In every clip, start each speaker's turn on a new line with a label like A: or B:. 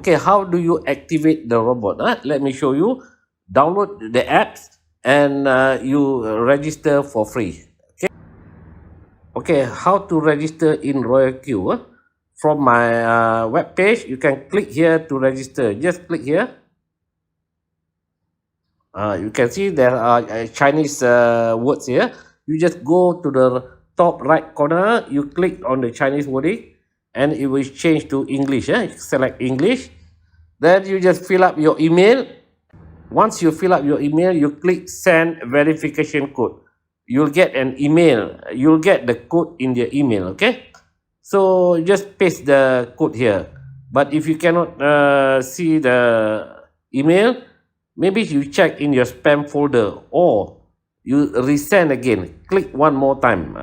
A: Okay, how do you activate the robot? Let me show you. Download the apps and you register for free. Okay, how to register in RoyalQ? From my web page, you can click here to register. Just click here. You can see there are Chinese words here. You just go to the top right corner, you click on the Chinese wording and it will change to English. Select English. Then you just fill up your email. Once you fill up your email, you click send verification code. You'll get an email. You'll get the code in your email. Okay, so just paste the code here. But if you cannot see the email, maybe you check in your spam folder or you resend again. Click one more time.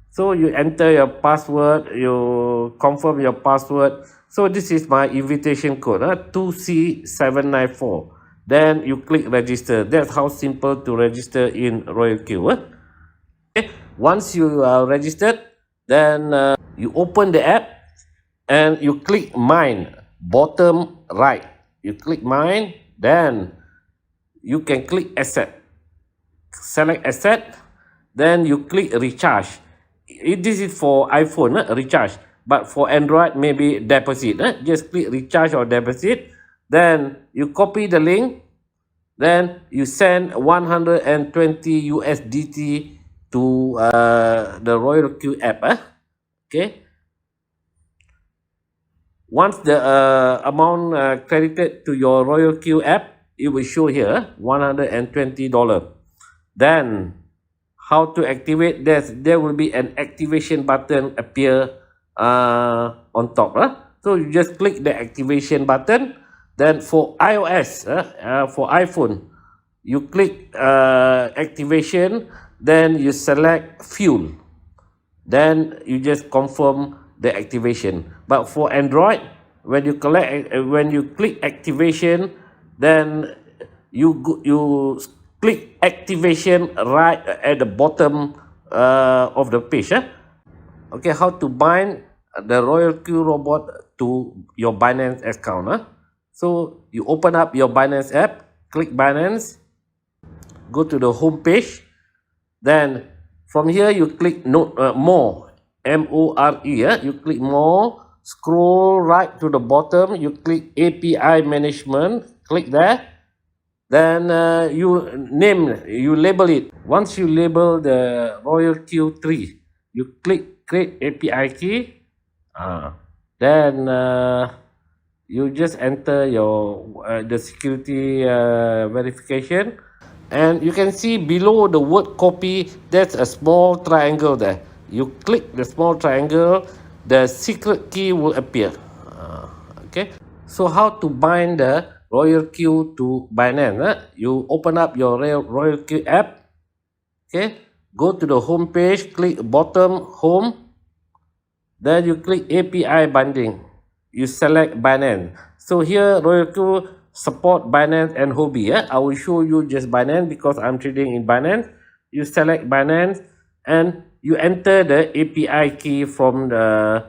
A: So you enter your password, you confirm your password. So this is my invitation code, 2C794. Then you click register. That's how simple to register in RoyalQ. Okay. Once you are registered, then you open the app and you click mine, bottom right. You click mine, then you can click asset. Select asset, then you click recharge. This is for iPhone, recharge. But for Android, maybe deposit. Just click recharge or deposit. Then you copy the link. Then you send 120 USDT to the RoyalQ app. Okay. Once the amount credited to your RoyalQ app, it will show here $120. Then how to activate this? There will be an activation button appear on top. So you just click the activation button. Then for iOS, for iPhone, you click activation, then you select fuel. Then you just confirm the activation. But for Android, when you click activation, then you click activation right at the bottom of the page. Okay, how to bind the RoyalQ robot to your Binance account. So you open up your Binance app, click Binance, go to the home page. Then from here you click more, M-O-R-E. You click more, scroll right to the bottom, you click API management, click there. Then you label it. Once you label the RoyalQ3, you click create API key. Then you just enter your the security verification, and you can see below the word copy, there's a small triangle there. You click the small triangle, the secret key will appear. Okay, so how to bind the RoyalQ to Binance? You open up your RoyalQ app. Okay, go to the home page, click bottom home, then you click API binding. You select Binance. So here RoyalQ support Binance and Huobi. I will show you just Binance because I'm trading in Binance. You select Binance and you enter the API key from the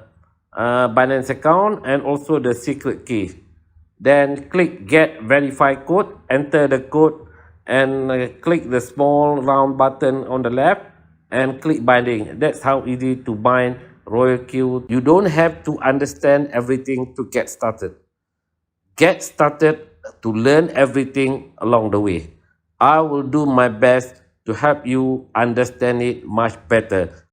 A: Binance account and also the secret key. Then click get verify code, enter the code and click the small round button on the left and click binding. That's how easy to bind RoyalQ. You don't have to understand everything to get started. Get started to learn everything along the way. I will do my best to help you understand it much better.